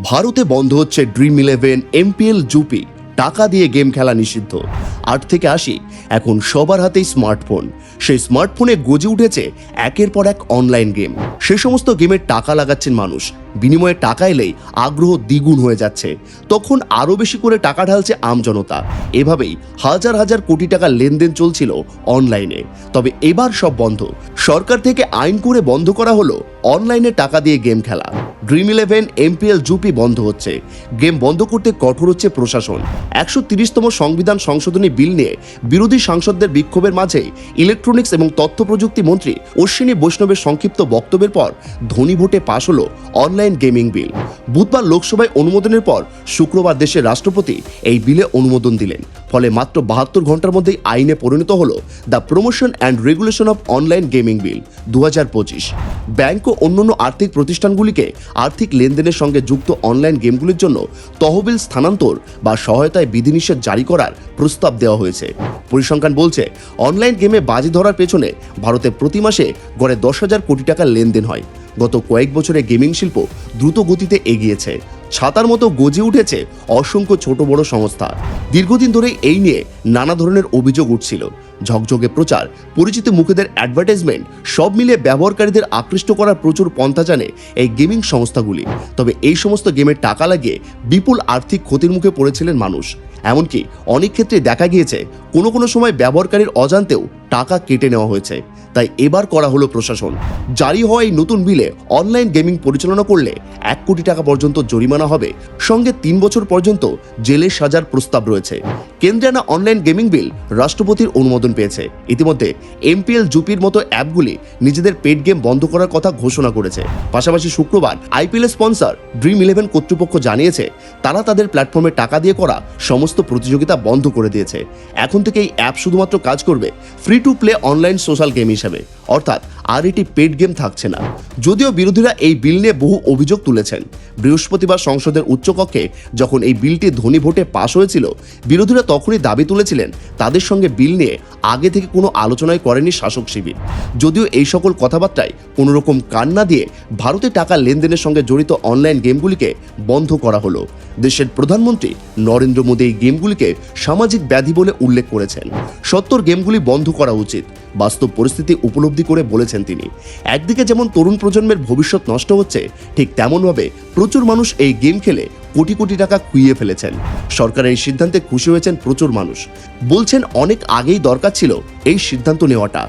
ভারতে বন্ধ হচ্ছে ড্রিম11, এমপিএল, জুপি। টাকা দিয়ে গেম খেলা নিষিদ্ধ। 8 থেকে 80 এখন সবার হাতেই স্মার্টফোন। সেই স্মার্টফোনে গজে উঠেছে একের পর এক অনলাইন গেম। সে সমস্ত গেমে টাকা লাগাচ্ছেন মানুষ, বিনিময়ে টাকা এলেই আগ্রহ দ্বিগুণ হয়ে যাচ্ছে। তখন আরও বেশি করে টাকা ঢালছে আমজনতা। এভাবেই হাজার হাজার কোটি টাকা লেনদেন চলছিল অনলাইনে। তবে এবার সব বন্ধ। সরকার থেকে আইন করে বন্ধ করা হলো অনলাইনে টাকা দিয়ে গেম খেলা। ড্রিম11, এমপিএল, জুপি বন্ধ হচ্ছে। গেম বন্ধ করতে কঠোর হচ্ছে প্রশাসন। 130তম সংবিধান সংশোধনী বিল নিয়ে বিরোধী সাংসদদের বিক্ষোভের মাঝে ইলেকট্রনিক্স এবং তথ্য প্রযুক্তি মন্ত্রী অশ্বিনী বৈষ্ণবের সংক্ষিপ্ত বক্তব্যের পর ধ্বনি ভোটে পাশ হলো অনলাইন গেমিং বিল। বুধবার লোকসভায় অনুমোদনের পর শুক্রবার দেশের রাষ্ট্রপতি এই বিলে অনুমোদন দিলেন। ফলে মাত্র 72 ঘন্টার মধ্যেই আইনে পরিণত হলো the promotion and regulation of online gaming bill 2025। Bank ও অন্যান্য আর্থিক প্রতিষ্ঠানগুলিকে আর্থিক লেনদেনের সঙ্গে যুক্ত অনলাইন গেমগুলির জন্য তহবিল স্থানান্তর বা সহায়তায় বিধিনিষেধ জারি করার প্রস্তাব দেওয়া হয়েছে। পরিসংখ্যান বলছে, অনলাইন গেমে বাজি ধরার পেছনে ভারতে প্রতি মাসে গড়ে 10,000 কোটি টাকার লেনদেন হয়। গত কয়েক বছরে গেমিং শিল্প দ্রুত গতিতে এগিয়েছে। ছাতার মতো গজে উঠেছে অসংখ্য ছোট বড় সংস্থা। দীর্ঘদিন ধরে এই নিয়ে নানা ধরনের অভিযোগ উঠছিল। ঝকঝকে প্রচার, পরিচিত মুখেদের অ্যাডভার্টাইজমেন্ট, সব মিলিয়ে ব্যবহারকারীদের আকৃষ্ট করার প্রচুর পন্থা জানে এই গেমিং সংস্থাগুলি। তবে এই সমস্ত গেমের টাকা লাগিয়ে বিপুল আর্থিক ক্ষতির মুখে পড়েছিলেন মানুষ। এমনকি অনেক ক্ষেত্রে দেখা গিয়েছে কোনো সময় ব্যবহারকারীর অজান্তেও টাকা কেটে নেওয়া হয়েছে। তাই এবার করা হলো প্রশাসন। জারি হওয়া এই নতুন বিলে অনলাইন গেমিং পরিচালনা করলে 1 কোটি টাকা পর্যন্ত জরিমানা হবে, সঙ্গে 3 বছর পর্যন্ত জেলের সাজার প্রস্তাব রয়েছে। কেন্দ্রে আনা অনলাইন গেমিং বিল রাষ্ট্রপতির অনুমোদন পেয়েছে। ইতিমধ্যে এমপিএল, জুপির মতো অ্যাপগুলি নিজেদের পেড গেম বন্ধ করার কথা ঘোষণা করেছে। পাশাপাশি শুক্রবার আইপিএল স্পন্সর ড্রিম11 কর্তৃপক্ষ জানিয়েছে তারা তাদের প্ল্যাটফর্মে টাকা দিয়ে করা সমস্ত প্রতিযোগিতা বন্ধ করে দিয়েছে। এখন থেকে এই অ্যাপ শুধুমাত্র কাজ করবে free to play online social game হিসেবে, অর্থাৎ আর এটি পেড গেম থাকছে না। যদিও বিরোধীরা এই বিল নিয়ে বহু অভিযোগ তুলেছেন। বৃহস্পতিবার সংসদের উচ্চকক্ষে যখন এই বিলটি ধ্বনি ভোটে পাশ হয়েছিল, বিরোধীরা তখনই দাবি তুলেছিলেন তাদের সঙ্গে বিল নিয়ে আগে থেকে কোনো আলোচনাই করেনি শাসক শিবির। যদিও এই সকল কথাবার্তায় কোনো রকম কান না দিয়ে ভারতে টাকা লেনদেনের সঙ্গে জড়িত অনলাইন গেমগুলিকে বন্ধ করা হলো। দেশের প্রধানমন্ত্রী নরেন্দ্র মোদী এই গেমগুলিকে সামাজিক ব্যাধি বলে উল্লেখ করেছেন। সত্তর গেমগুলি বন্ধ করা উচিত। বাস্তব পরিস্থিতি উপলব্ধি করে বলেছেন তিনি। একদিকে যেমন তরুণ প্রজন্মের ভবিষ্যৎ নষ্ট হচ্ছে, ঠিক তেমনভাবে প্রচুর মানুষ এই গেম খেলে কোটি কোটি টাকা খুইয়ে ফেলেছেন। সরকারের এই সিদ্ধান্তে খুশি হয়েছেন প্রচুর মানুষ। বলছেন অনেক আগেই দরকার ছিল এই সিদ্ধান্ত নেওয়াটা।